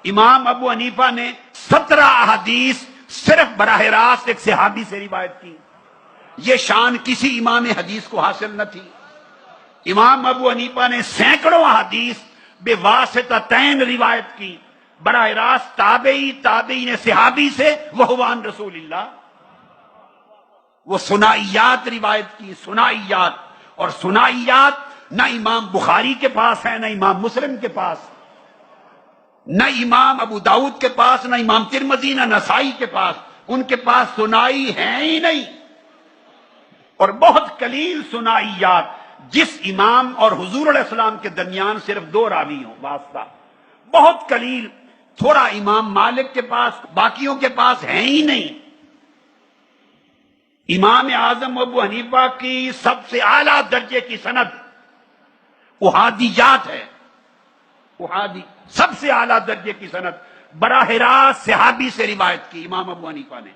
امام ابو حنیفہ نے 17 احادیث صرف براہ راست ایک صحابی سے روایت کی. یہ شان کسی امام حدیث کو حاصل نہ تھی. امام ابو حنیفہ نے سینکڑوں احادیث بے واسطتین روایت کی براہ راست تابعین صحابی سے، وہ عن رسول اللہ. وہ ثنائیات روایت کی، ثنائیات. اور ثنائیات نہ امام بخاری کے پاس ہے، نہ امام مسلم کے پاس، نہ امام ابو داؤد کے پاس، نہ امام ترمذی، نہ نسائی کے پاس. ان کے پاس ثنائی ہیں ہی نہیں. اور بہت قلیل ثنائیات جس امام اور حضور علیہ السلام کے درمیان صرف 2 راوی ہوں واسطہ، بہت قلیل. تھوڑا امام مالک کے پاس، باقیوں کے پاس ہیں ہی نہیں. امام اعظم ابو حنیفہ کی سب سے اعلیٰ درجے کی سند احادیات ہے. احادی سب سے اعلیٰ درجے کی سند براہ راست صحابی سے روایت کی امام ابو حنیفہ نے،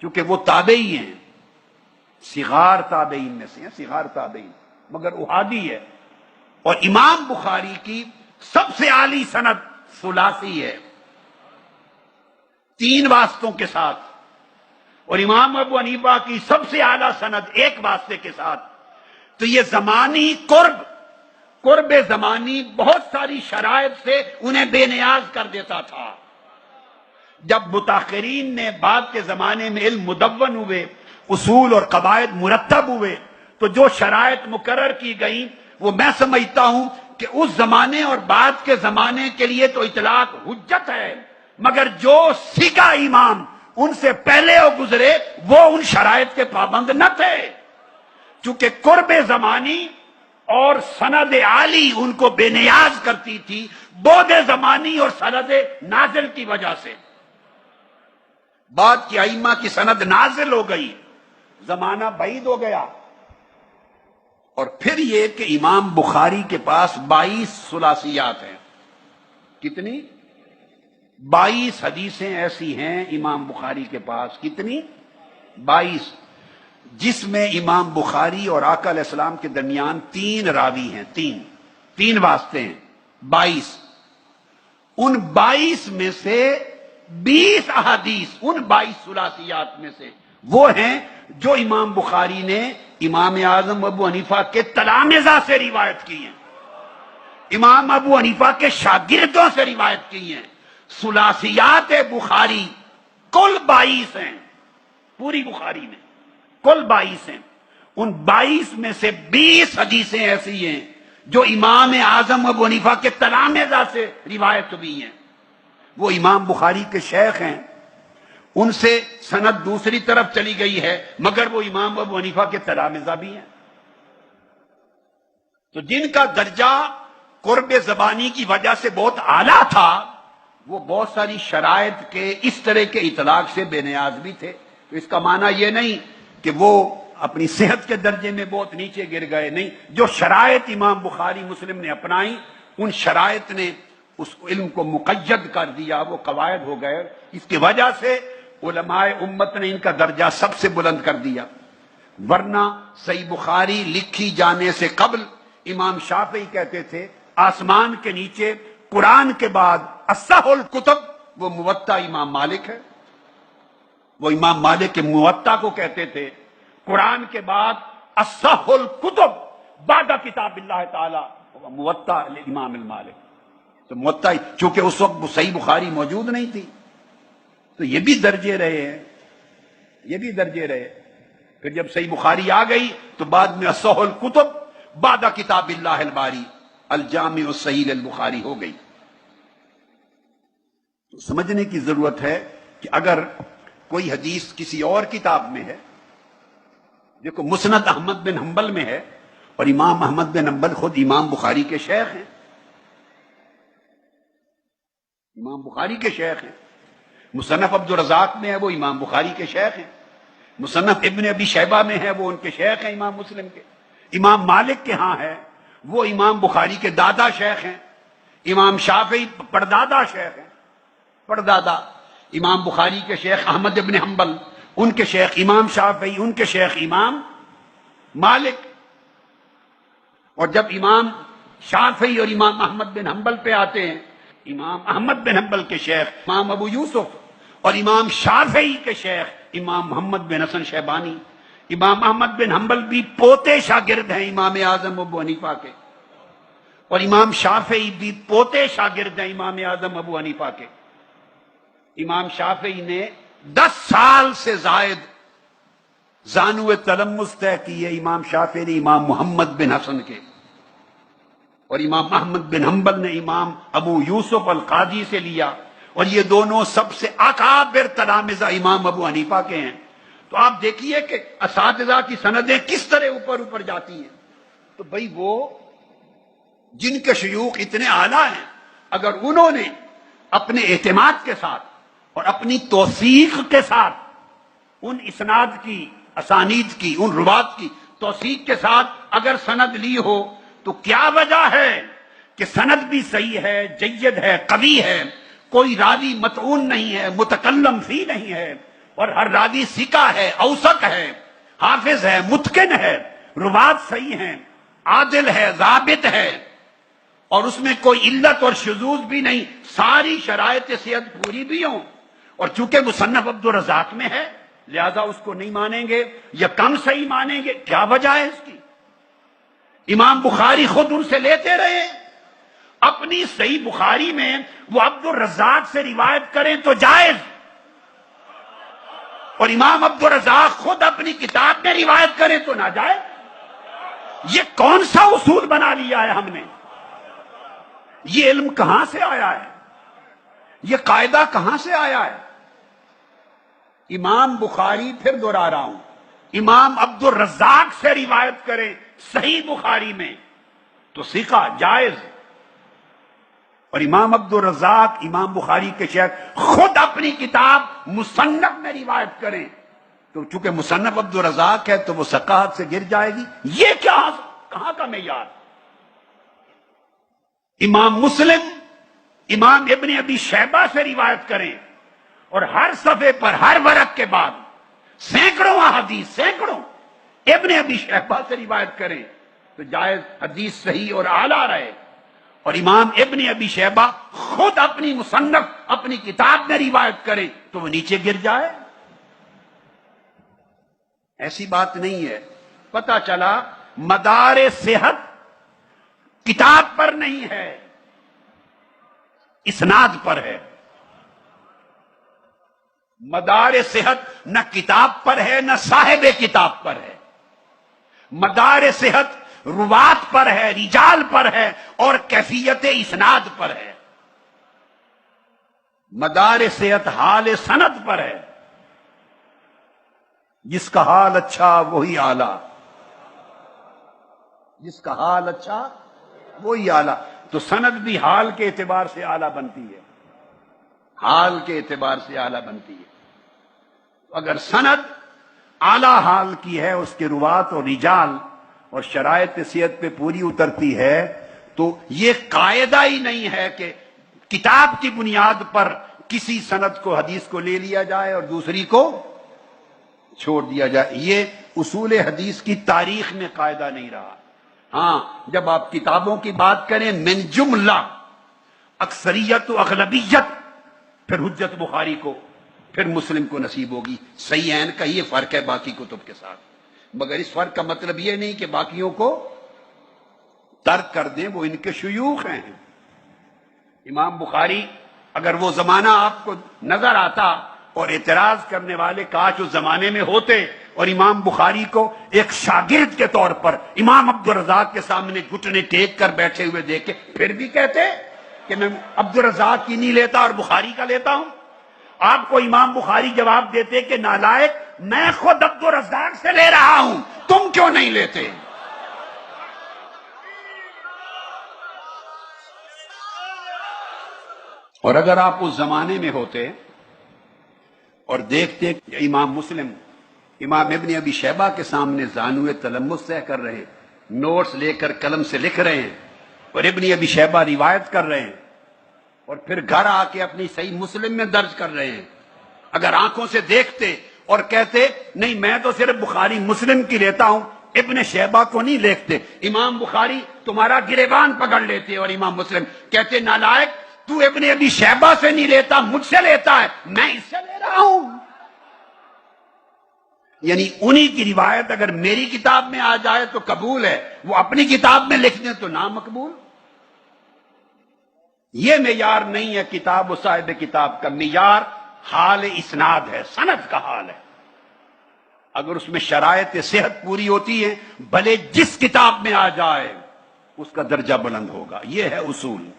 چونکہ وہ تابعی ہیں، صغار تابعین میں سے ہیں، صغار تابعین، مگر احادی ہے. اور امام بخاری کی سب سے اعلی سند ثلاثی ہے، 3 واسطوں کے ساتھ. اور امام ابو حنیفہ کی سب سے اعلیٰ سند 1 واسطے کے ساتھ. تو یہ زمانی قرب زمانی بہت ساری شرائط سے انہیں بے نیاز کر دیتا تھا. جب متاخرین نے بعد کے زمانے میں علم مدون ہوئے، اصول اور قواعد مرتب ہوئے، تو جو شرائط مقرر کی گئیں وہ میں سمجھتا ہوں کہ اس زمانے اور بعد کے زمانے کے لیے تو اطلاق حجت ہے، مگر جو سیکھا امام ان سے پہلے وہ گزرے وہ ان شرائط کے پابند نہ تھے، چونکہ قرب زمانی اور سند عالی ان کو بے نیاز کرتی تھی بعد زمانی اور سند نازل کی وجہ سے. بعد کی ائمہ کی سند نازل ہو گئی، زمانہ بعید ہو گیا. اور پھر یہ کہ امام بخاری کے پاس 22 ثلاثیات ہیں. کتنی؟ 22 حدیثیں ایسی ہیں امام بخاری کے پاس. کتنی؟ 22، جس میں امام بخاری اور آقا علیہ السلام کے درمیان 3 راوی ہیں، 3 واسطے ہیں. 22. ان 22 میں سے 20 احادیث ان 22 ثلاثیات میں سے وہ ہیں جو امام بخاری نے امام اعظم ابو حنیفہ کے تلامذہ سے روایت کی ہیں، امام ابو حنیفہ کے شاگردوں سے روایت کی ہیں. ثلاثیات بخاری کل 22 ہیں، پوری بخاری میں کل 22 ہیں. ان 22 میں سے 20 حدیثیں ایسی ہیں جو امام اعظم ابو حنیفہ کے تلامذہ سے روایت ہوئی ہیں. وہ امام بخاری کے شیخ ہیں، ان سے سند دوسری طرف چلی گئی ہے، مگر وہ امام ابو حنیفہ کے تلامذہ بھی ہیں. تو جن کا درجہ قرب زبانی کی وجہ سے بہت اعلیٰ تھا، وہ بہت ساری شرائط کے اس طرح کے اطلاق سے بے نیاز بھی تھے. تو اس کا معنی یہ نہیں کہ وہ اپنی صحت کے درجے میں بہت نیچے گر گئے، نہیں. جو شرائط امام بخاری مسلم نے اپنائی، ان شرائط نے اس علم کو مقید کر دیا، وہ قواعد ہو گئے. اس کی وجہ سے علماء امت نے ان کا درجہ سب سے بلند کر دیا. ورنہ صحیح بخاری لکھی جانے سے قبل امام شافعی کہتے تھے آسمان کے نیچے قرآن کے بعد اصح الکتب وہ موطا امام مالک ہے. وہ امام مالک کے موطا کو کہتے تھے قرآن کے بعد اصح الکتب بعد کتاب اللہ تعالی موطا امام المالک. تو موطا، چونکہ اس وقت صحیح بخاری موجود نہیں تھی، تو یہ بھی درجے رہے ہیں، یہ بھی درجے رہے. پھر جب صحیح بخاری آ گئی تو بعد میں اصح الکتب بعد کتاب اللہ الباری الجامع الصحیح البخاری ہو گئی. تو سمجھنے کی ضرورت ہے کہ اگر کوئی حدیث کسی اور کتاب میں ہے، دیکھو مسند احمد بن حنبل میں ہے، اور امام احمد بن حنبل خود امام بخاری کے شیخ ہیں، امام بخاری کے شیخ ہیں. مصنف عبد الرزاق میں ہے، وہ امام بخاری کے شیخ ہیں. مصنف ابن ابی شیبہ میں ہے، وہ ان کے شیخ ہیں امام مسلم کے. امام مالک کے ہاں ہے، وہ امام بخاری کے دادا شیخ ہیں. امام شافعی پردادا شیخ ہیں، پردادا. امام بخاری کے شیخ احمد ابن حنبل، ان کے شیخ امام شافعی، ان کے شیخ امام مالک. اور جب امام شافعی اور امام احمد بن حنبل پہ آتے ہیں امام احمد بن حنبل کے شیخ امام ابو یوسف اور امام شافعی کے شیخ امام محمد بن حسن شیبانی. امام احمد بن حنبل بھی پوتے شاگرد ہیں امام اعظم ابو حنیفہ کے، اور امام شافعی بھی پوتے شاگرد ہیں امام اعظم ابو حنیفہ کے. امام شافعی نے 10 سال سے زائد زانو تلمس طے کیے امام شافعی نے امام محمد بن حسن کے، اور امام احمد بن حنبل نے امام ابو یوسف القاضی سے لیا، اور یہ دونوں سب سے اکابر تلامذہ امام ابو حنیفہ کے ہیں. تو آپ دیکھیے کہ اساتذہ کی سندیں کس طرح اوپر اوپر جاتی ہیں. تو بھئی وہ جن کے شیوخ اتنے اعلیٰ ہیں، اگر انہوں نے اپنے اعتماد کے ساتھ اور اپنی توثیق کے ساتھ ان اسناد کی، اسانید کی، ان روات کی توثیق کے ساتھ اگر سند لی ہو، تو کیا وجہ ہے کہ سند بھی صحیح ہے، جید ہے، قوی ہے، کوئی راوی مطعون نہیں ہے، متکلم فی نہیں ہے، اور ہر راوی ثقہ ہے، اوثق ہے، حافظ ہے، متقن ہے، روات صحیح ہیں، عادل ہے، ضابط ہے، اور اس میں کوئی علت اور شذوذ بھی نہیں، ساری شرائط صحت پوری بھی ہوں، اور چونکہ مصنف عبد الرزاق میں ہے لہذا اس کو نہیں مانیں گے یا کم صحیح مانیں گے؟ کیا وجہ ہے اس کی؟ امام بخاری خود ان سے لیتے رہے، اپنی صحیح بخاری میں وہ عبد الرزاق سے روایت کریں تو جائز، اور امام عبد الرزاق خود اپنی کتاب میں روایت کریں تو ناجائز. یہ کون سا اصول بنا لیا ہے ہم نے؟ یہ علم کہاں سے آیا ہے؟ یہ قاعدہ کہاں سے آیا ہے؟ امام بخاری، پھر دوہرا رہا ہوں، امام عبد الرزاق سے روایت کریں صحیح بخاری میں تو ثقہ جائز، اور امام عبد الرزاق امام بخاری کے شیخ خود اپنی کتاب مصنف میں روایت کریں تو چونکہ مصنف عبد الرزاق ہے تو وہ ثقافت سے گر جائے گی. یہ کیا کہاں کا معیار؟ امام مسلم امام ابن ابی شیبہ سے روایت کریں اور ہر صفحے پر ہر ورق کے بعد سینکڑوں احادیث، سینکڑوں ابن ابی شیبہ سے روایت کریں تو جائز، حدیث صحیح اور اعلیٰ رہے. اور امام ابن ابی شیبہ خود اپنی مصنف، اپنی کتاب میں روایت کریں تو وہ نیچے گر جائے؟ ایسی بات نہیں ہے. پتہ چلا مدار صحت کتاب پر نہیں ہے، اسناد پر ہے. مدار صحت نہ کتاب پر ہے نہ صاحب کتاب پر ہے. مدار صحت روات پر ہے، رجال پر ہے، اور کیفیت اسناد پر ہے. مدار صحت حال سند پر ہے. جس کا حال اچھا وہی اعلیٰ، جس کا حال اچھا وہی اعلیٰ. تو سند بھی حال کے اعتبار سے اعلیٰ بنتی ہے، حال کے اعتبار سے اعلیٰ بنتی ہے. اگر سند اعلیٰ حال کی ہے، اس کے روات اور رجال اور شرائط صحت پہ پوری اترتی ہے، تو یہ قاعدہ ہی نہیں ہے کہ کتاب کی بنیاد پر کسی سند کو، حدیث کو لے لیا جائے اور دوسری کو چھوڑ دیا جائے. یہ اصول حدیث کی تاریخ میں قاعدہ نہیں رہا. ہاں، جب آپ کتابوں کی بات کریں من جملہ اکثریت و اغلبیت، پھر حجت بخاری کو، پھر مسلم کو نصیب ہوگی. صحیحین کا یہ فرق ہے باقی کتب کے ساتھ، مگر اس فرق کا مطلب یہ نہیں کہ باقیوں کو ترک کر دیں، وہ ان کے شیوخ ہیں. امام بخاری، اگر وہ زمانہ آپ کو نظر آتا اور اعتراض کرنے والے کاش اس زمانے میں ہوتے اور امام بخاری کو ایک شاگرد کے طور پر امام عبد الرزاق کے سامنے گھٹنے ٹیک کر بیٹھے ہوئے دیکھے، پھر بھی کہتے کہ میں عبد الرزاق کی نہیں لیتا اور بخاری کا لیتا ہوں. آپ کو امام بخاری جواب دیتے کہ نالائق، میں خود عبد الرزاق سے لے رہا ہوں، تم کیوں نہیں لیتے؟ اور اگر آپ اس زمانے میں ہوتے اور دیکھتے کہ امام مسلم امام ابن ابی شیبہ کے سامنے زانوِ تلمس طے کر رہے ہیں، نوٹس لے کر قلم سے لکھ رہے ہیں، اور ابن ابی شیبہ روایت کر رہے ہیں، اور پھر گھر آ کے اپنی صحیح مسلم میں درج کر رہے ہیں، اگر آنکھوں سے دیکھتے اور کہتے نہیں میں تو صرف بخاری مسلم کی لیتا ہوں، ابن شیبہ کو نہیں لکھتے، امام بخاری تمہارا گریبان پکڑ لیتے اور امام مسلم کہتے نالائق تو ابن ابی شیبہ سے نہیں لیتا، مجھ سے لیتا ہے، میں اس سے لے رہا ہوں۔ یعنی انہی کی روایت اگر میری کتاب میں آ جائے تو قبول ہے، وہ اپنی کتاب میں لکھ دیں تو نامقبول۔ یہ معیار نہیں ہے کتاب و صاحب کتاب کا، معیار حال اسناد ہے، سند کا حال ہے۔ اگر اس میں شرائط صحت پوری ہوتی ہے، بھلے جس کتاب میں آ جائے اس کا درجہ بلند ہوگا۔ یہ ہے اصول۔